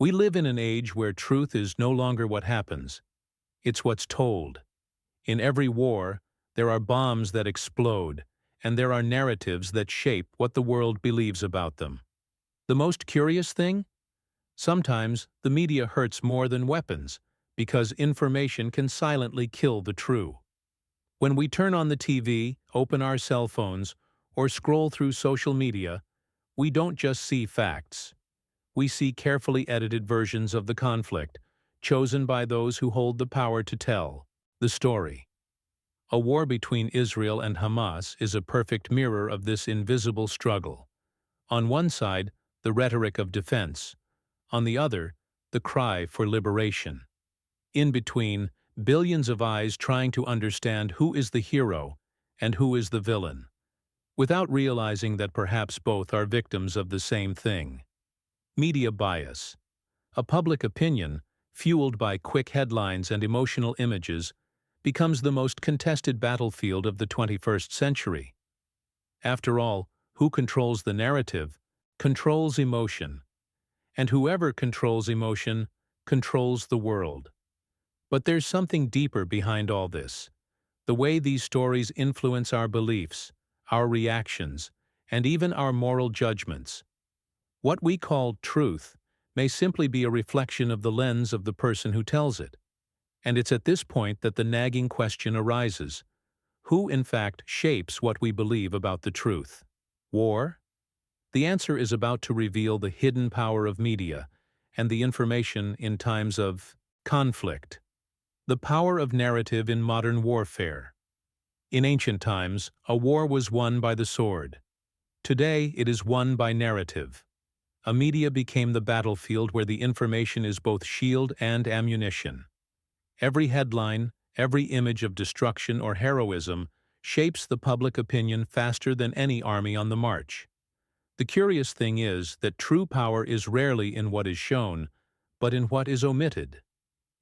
We live in an age where truth is no longer what happens, it's what's told. In every war, there are bombs that explode, and there are narratives that shape what the world believes about them. The most curious thing? Sometimes the media hurts more than weapons, because information can silently kill the true. When we turn on the TV, open our cell phones, or scroll through social media, we don't just see facts. We see carefully edited versions of the conflict, chosen by those who hold the power to tell the story. A war between Israel and Hamas is a perfect mirror of this invisible struggle. On one side, the rhetoric of defense. On the other, the cry for liberation. In between, billions of eyes trying to understand who is the hero and who is the villain, without realizing that perhaps both are victims of the same thing. Media bias. A public opinion, fueled by quick headlines and emotional images, becomes the most contested battlefield of the 21st century. After all, who controls the narrative controls emotion, and whoever controls emotion controls the world. But there's something deeper behind all this. The way these stories influence our beliefs, our reactions, and even our moral judgments. What we call truth may simply be a reflection of the lens of the person who tells it. And it's at this point that the nagging question arises: who in fact shapes what we believe about the truth? War? The answer is about to reveal the hidden power of media and the information in times of conflict. The power of narrative in modern warfare. In ancient times, a war was won by the sword. Today, it is won by narrative. A media became the battlefield where the information is both shield and ammunition. Every headline, every image of destruction or heroism shapes the public opinion faster than any army on the march. The curious thing is that true power is rarely in what is shown, but in what is omitted.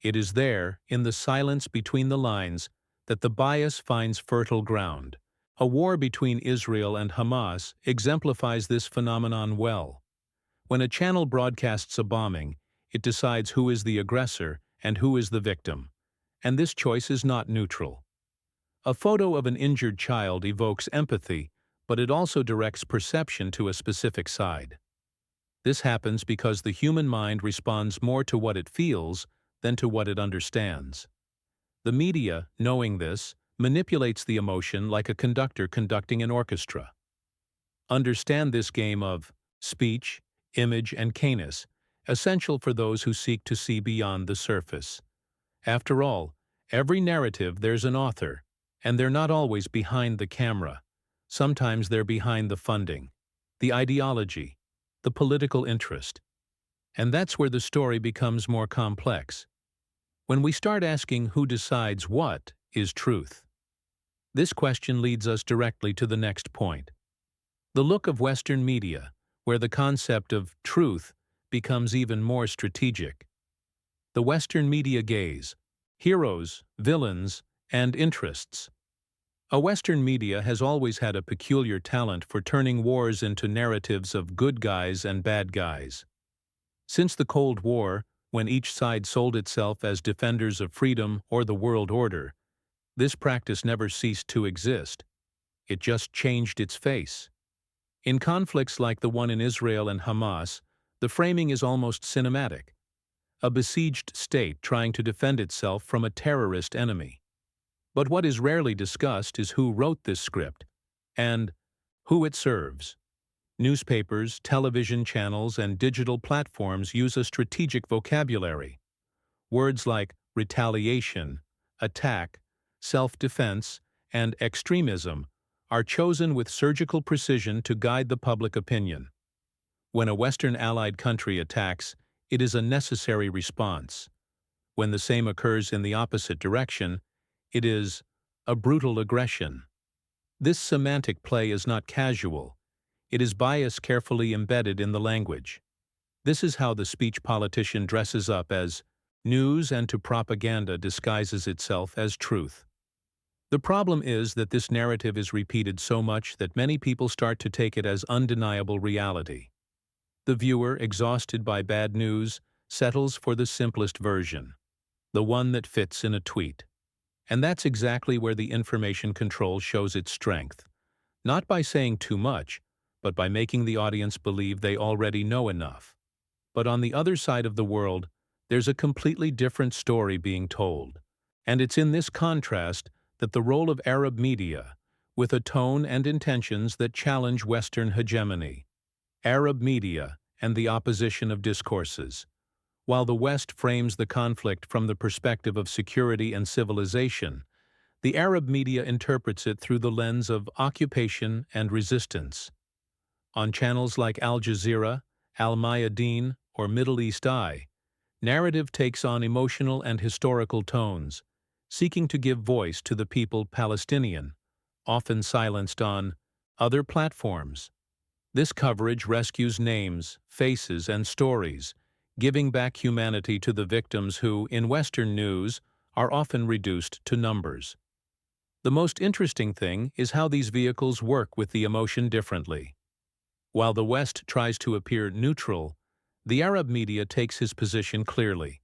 It is there, in the silence between the lines, that the bias finds fertile ground. A war between Israel and Hamas exemplifies this phenomenon well. When a channel broadcasts a bombing, it decides who is the aggressor and who is the victim. And this choice is not neutral. A photo of an injured child evokes empathy, but it also directs perception to a specific side. This happens because the human mind responds more to what it feels than to what it understands. The media, knowing this, manipulates the emotion like a conductor conducting an orchestra. Understand this game of speech, image, and canis, essential for those who seek to see beyond the surface. After all, every narrative there's an author, and they're not always behind the camera. Sometimes they're behind the funding, the ideology, the political interest. And that's where the story becomes more complex. When we start asking who decides what is truth. This question leads us directly to the next point. The look of Western media, where the concept of truth becomes even more strategic. The Western media gaze, heroes, villains, and interests. A Western media has always had a peculiar talent for turning wars into narratives of good guys and bad guys. Since the Cold War, when each side sold itself as defenders of freedom or the world order, this practice never ceased to exist. It just changed its face. In conflicts like the one in Israel and Hamas, the framing is almost cinematic. A besieged state trying to defend itself from a terrorist enemy. But what is rarely discussed is who wrote this script and who it serves. Newspapers, television channels, and digital platforms use a strategic vocabulary. Words like retaliation, attack, self-defense, and extremism are chosen with surgical precision to guide the public opinion. When a Western allied country attacks, it is a necessary response. When the same occurs in the opposite direction, it is a brutal aggression. This semantic play is not casual. It is bias carefully embedded in the language. This is how the speech politician dresses up as news and to propaganda disguises itself as truth. The problem is that this narrative is repeated so much that many people start to take it as undeniable reality. The viewer, exhausted by bad news, settles for the simplest version, the one that fits in a tweet. And that's exactly where the information control shows its strength. Not by saying too much, but by making the audience believe they already know enough. But on the other side of the world, there's a completely different story being told. And it's in this contrast that the role of Arab media, with a tone and intentions that challenge Western hegemony. Arab media and the opposition of discourses. While the West frames the conflict from the perspective of security and civilization, the Arab media interprets it through the lens of occupation and resistance. On channels like Al Jazeera, Al Mayadeen, or Middle East Eye, narrative takes on emotional and historical tones, seeking to give voice to the people Palestinian, often silenced on other platforms. This coverage rescues names, faces, and stories, giving back humanity to the victims who, in Western news, are often reduced to numbers. The most interesting thing is how these vehicles work with the emotion differently. While the West tries to appear neutral, the Arab media takes his position clearly,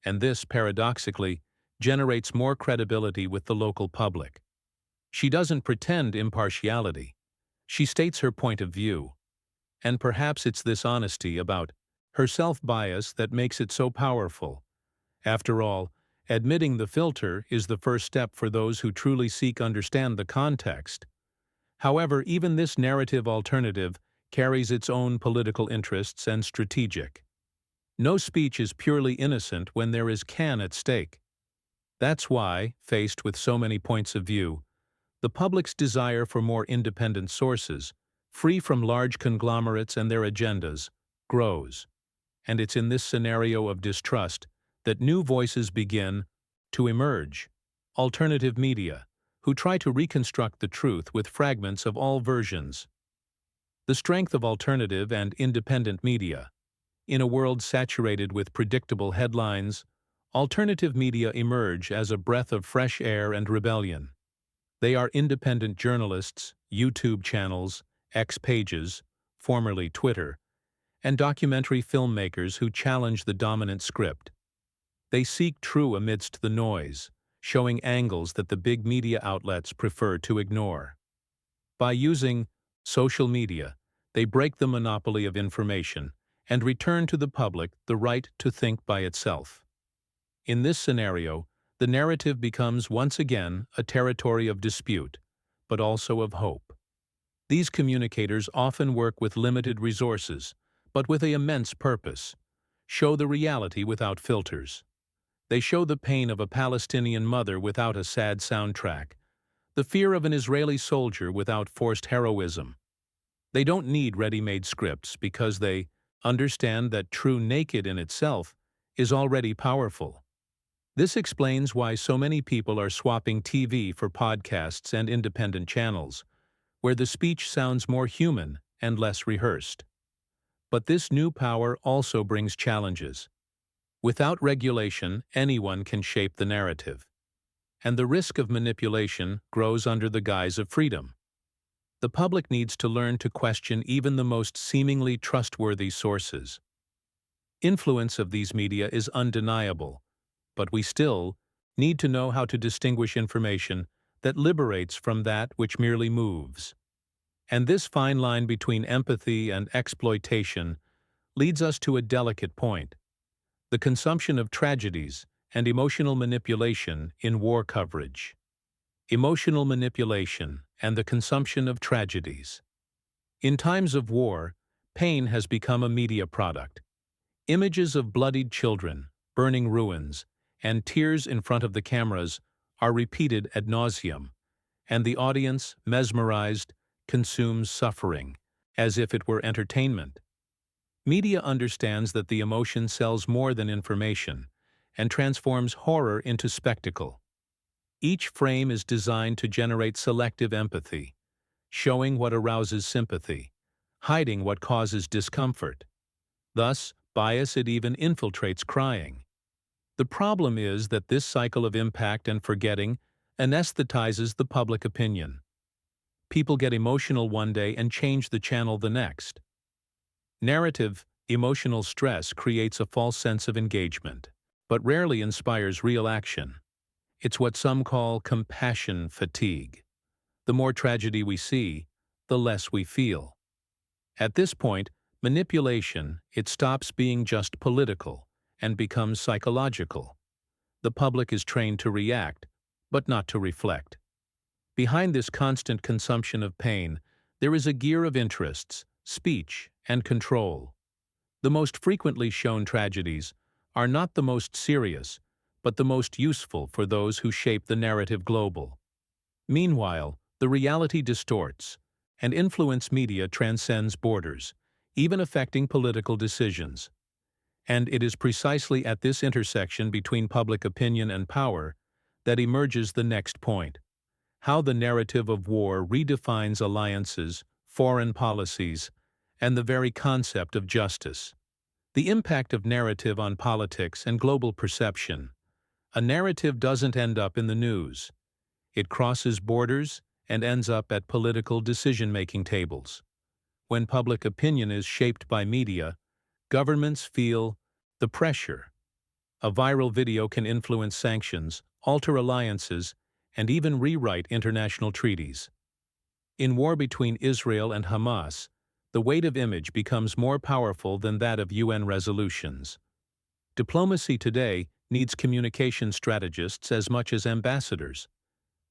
and this, paradoxically, generates more credibility with the local public. She doesn't pretend impartiality. She states her point of view. And perhaps it's this honesty about her self-bias that makes it so powerful. After all, admitting the filter is the first step for those who truly seek understand the context. However, even this narrative alternative carries its own political interests and strategic. No speech is purely innocent when there is can at stake. That's why, faced with so many points of view, the public's desire for more independent sources, free from large conglomerates and their agendas, grows. And it's in this scenario of distrust that new voices begin to emerge. Alternative media, who try to reconstruct the truth with fragments of all versions. The strength of alternative and independent media. In a world saturated with predictable headlines, alternative media emerge as a breath of fresh air and rebellion. They are independent journalists, YouTube channels, X pages, formerly Twitter, and documentary filmmakers who challenge the dominant script. They seek truth amidst the noise, showing angles that the big media outlets prefer to ignore. By using social media, they break the monopoly of information and return to the public the right to think by itself. In this scenario, the narrative becomes once again a territory of dispute, but also of hope. These communicators often work with limited resources, but with an immense purpose, show the reality without filters. They show the pain of a Palestinian mother without a sad soundtrack, the fear of an Israeli soldier without forced heroism. They don't need ready-made scripts because they understand that true naked in itself is already powerful. This explains why so many people are swapping TV for podcasts and independent channels, where the speech sounds more human and less rehearsed. But this new power also brings challenges. Without regulation, anyone can shape the narrative. And the risk of manipulation grows under the guise of freedom. The public needs to learn to question even the most seemingly trustworthy sources. Influence of these media is undeniable, but we still need to know how to distinguish information that liberates from that which merely moves. And this fine line between empathy and exploitation leads us to a delicate point: the consumption of tragedies and emotional manipulation in war coverage. Emotional manipulation and the consumption of tragedies. In times of war, pain has become a media product. Images of bloodied children, burning ruins, and tears in front of the cameras are repeated ad nauseum, and the audience, mesmerized, consumes suffering, as if it were entertainment. Media understands that the emotion sells more than information, and transforms horror into spectacle. Each frame is designed to generate selective empathy, showing what arouses sympathy, hiding what causes discomfort. Thus, bias it even infiltrates crying. The problem is that this cycle of impact and forgetting anesthetizes the public opinion. People get emotional one day and change the channel the next. Narrative Emotional stress creates a false sense of engagement, but rarely inspires real action. It's what some call compassion fatigue. The more tragedy we see, the less we feel. At this point, manipulation, it stops being just political and becomes psychological. The public is trained to react, but not to reflect. Behind this constant consumption of pain, there is a gear of interests, speech, and control. The most frequently shown tragedies are not the most serious, but the most useful for those who shape the narrative global. Meanwhile, the reality distorts, and influence media transcends borders, even affecting political decisions. And it is precisely at this intersection between public opinion and power that emerges the next point: how the narrative of war redefines alliances, foreign policies, and the very concept of justice. The impact of narrative on politics and global perception. A narrative doesn't end up in the news. It crosses borders and ends up at political decision-making tables. When public opinion is shaped by media, governments feel the pressure. A viral video can influence sanctions, alter alliances, and even rewrite international treaties. In war between Israel and Hamas, the weight of image becomes more powerful than that of UN resolutions. Diplomacy today needs communication strategists as much as ambassadors.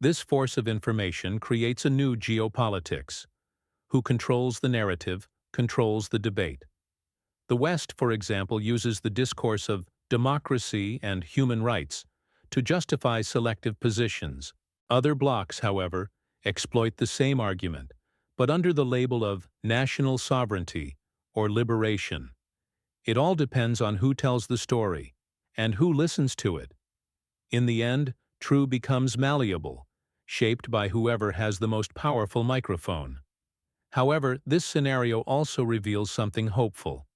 This force of information creates a new geopolitics. Who controls the narrative, controls the debate. The West, for example, uses the discourse of democracy and human rights to justify selective positions. Other blocs, however, exploit the same argument, but under the label of national sovereignty or liberation. It all depends on who tells the story and who listens to it. In the end, truth becomes malleable, shaped by whoever has the most powerful microphone. However, this scenario also reveals something hopeful.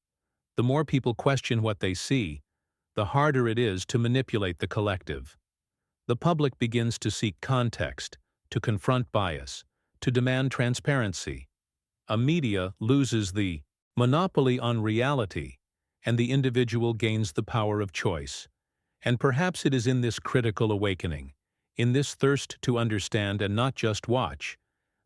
The more people question what they see, the harder it is to manipulate the collective. The public begins to seek context, to confront bias, to demand transparency. A media loses the monopoly on reality, and the individual gains the power of choice. And perhaps it is in this critical awakening, in this thirst to understand and not just watch,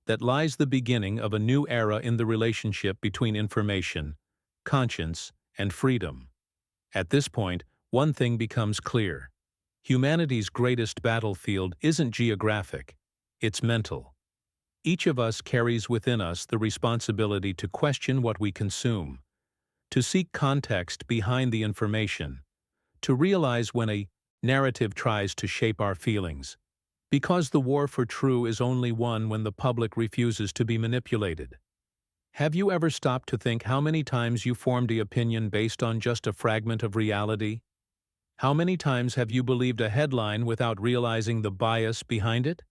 that lies the beginning of a new era in the relationship between information, conscience, and freedom. At this point, one thing becomes clear. Humanity's greatest battlefield isn't geographic, it's mental. Each of us carries within us the responsibility to question what we consume, to seek context behind the information, to realize when a narrative tries to shape our feelings. Because the war for truth is only won when the public refuses to be manipulated. Have you ever stopped to think how many times you formed an opinion based on just a fragment of reality? How many times have you believed a headline without realizing the bias behind it?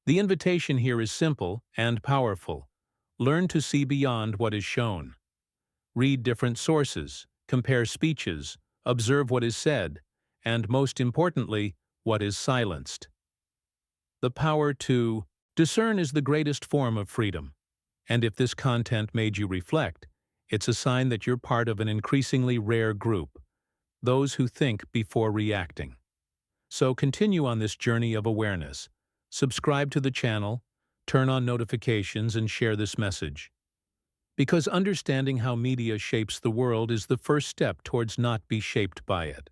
The invitation here is simple and powerful. Learn to see beyond what is shown. Read different sources, compare speeches, observe what is said, and most importantly, what is silenced. The power to discern is the greatest form of freedom. And if this content made you reflect, it's a sign that you're part of an increasingly rare group, those who think before reacting. So continue on this journey of awareness. Subscribe to the channel, turn on notifications, and share this message. Because understanding how media shapes the world is the first step towards not be shaped by it.